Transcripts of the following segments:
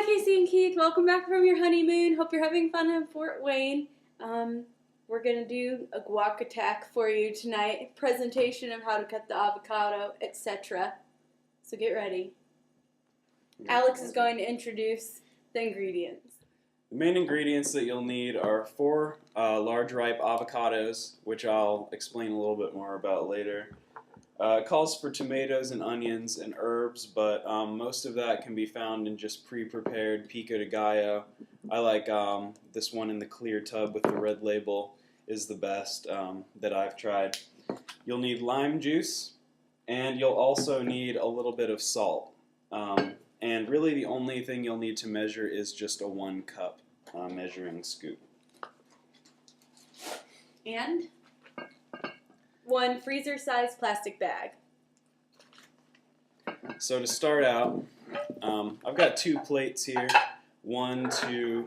Hi, Casey and Keith. Welcome back from your honeymoon. Hope you're having fun in Fort Wayne. We're going to do a guac attack for you tonight. Presentation of how to cut the avocado, etc. So get ready. Alex is going to introduce the ingredients. The main ingredients that you'll need are 4 large ripe avocados, which I'll explain a little bit more about later. It calls for tomatoes and onions and herbs, but most of that can be found in just pre-prepared pico de gallo. I like this one in the clear tub with the red label is the best that I've tried. You'll need lime juice, and you'll also need a little bit of salt. And really the only thing you'll need to measure is just a 1 cup measuring scoop. And 1 freezer-sized plastic bag. So to start out, I've got 2 plates here. One to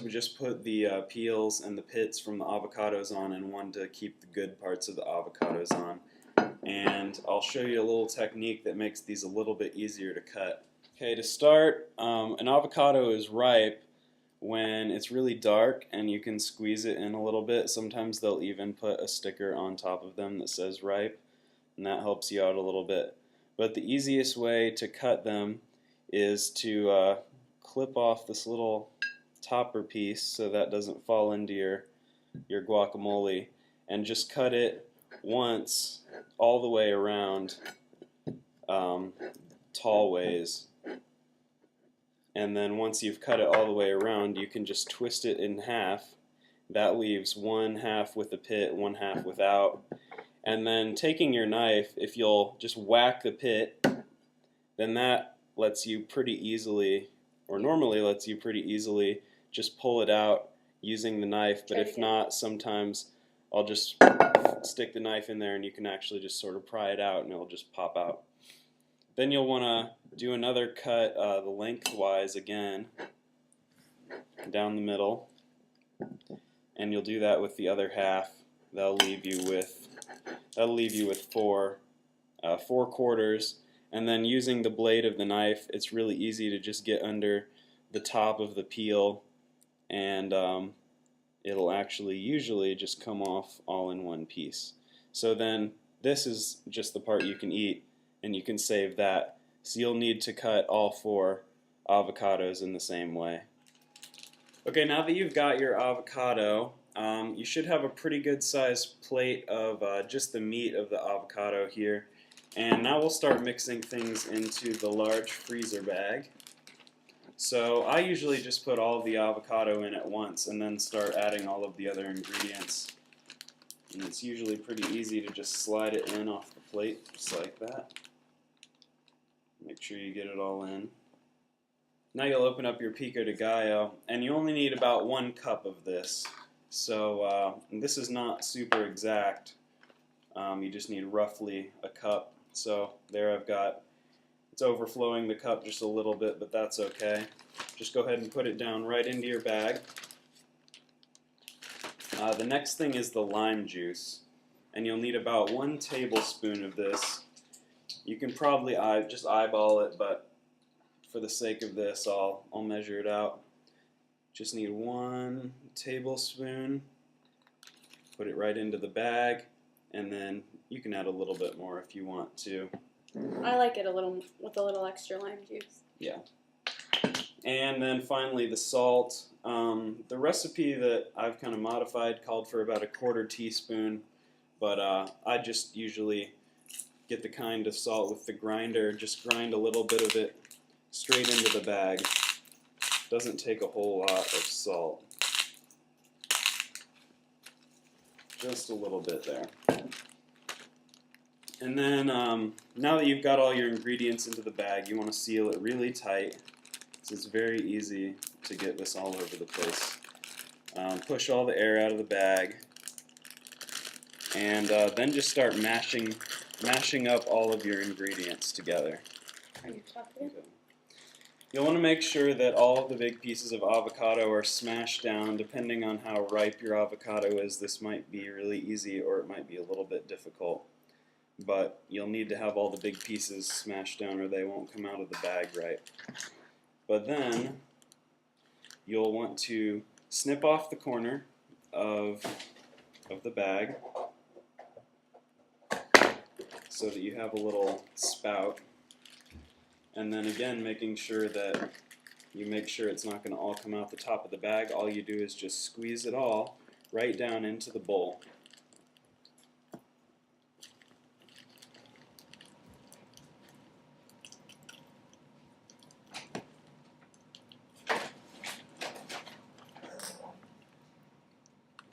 just put the peels and the pits from the avocados on, and one to keep the good parts of the avocados on. And I'll show you a little technique that makes these a little bit easier to cut. Okay, to start, an avocado is ripe when it's really dark and you can squeeze it in a little bit. Sometimes they'll even put a sticker on top of them that says ripe, and that helps you out a little bit. But the easiest way to cut them is to clip off this little topper piece so that doesn't fall into your guacamole, and just cut it once all the way around tall ways. And then once you've cut it all the way around, you can just twist it in half. That leaves 1 half with the pit, 1 half without. And then taking your knife, if you'll just whack the pit, then that lets you pretty easily, or normally lets you pretty easily, just pull it out using the knife. But if not, sometimes I'll just stick the knife in there and you can actually just sort of pry it out and it'll just pop out. Then you'll want to do another cut the lengthwise again, down the middle, and you'll do that with the other half. That'll leave you with 4 quarters. And then using the blade of the knife, it's really easy to just get under the top of the peel, and it'll actually usually just come off all in one piece. So then this is just the part you can eat, and you can save that. So you'll need to cut all 4 avocados in the same way. Okay, now that you've got your avocado, you should have a pretty good sized plate of just the meat of the avocado here. And now we'll start mixing things into the large freezer bag. So I usually just put all of the avocado in at once and then start adding all of the other ingredients. And it's usually pretty easy to just slide it in off the plate, just like that. Make sure you get it all in. Now you'll open up your pico de gallo, and you only need about 1 cup of this. So this is not super exact. You just need roughly a cup. So there I've got, it's overflowing the cup just a little bit, but that's okay. Just go ahead and put it down right into your bag. The next thing is the lime juice, and you'll need about 1 tablespoon of this. You can probably just eyeball it, but for the sake of this, I'll measure it out. Just need 1 tablespoon. Put it right into the bag, and then you can add a little bit more if you want to. I like it a little with a little extra lime juice. Yeah. And then finally the salt. The recipe that I've kind of modified called for about a 1/4 teaspoon, but I just usually get the kind of salt with the grinder. Just grind a little bit of it straight into the bag. Doesn't take a whole lot of salt. Just a little bit there. And then now that you've got all your ingredients into the bag, you want to seal it really tight. So it's very easy to get this all over the place. Push all the air out of the bag, and then just start mashing up all of your ingredients together. Are you chopping? Okay. You'll want to make sure that all of the big pieces of avocado are smashed down. Depending on how ripe your avocado is, this might be really easy or it might be a little bit difficult. But you'll need to have all the big pieces smashed down or they won't come out of the bag right. But then you'll want to snip off the corner of the bag so that you have a little spout. And then again, making sure that you make sure it's not going to all come out the top of the bag. All you do is just squeeze it all right down into the bowl.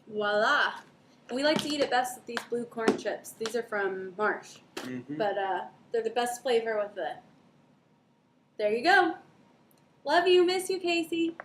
Voila! And we like to eat it best with these blue corn chips. These are from Marsh, but they're the best flavor with it. There you go. Love you, miss you, Casey.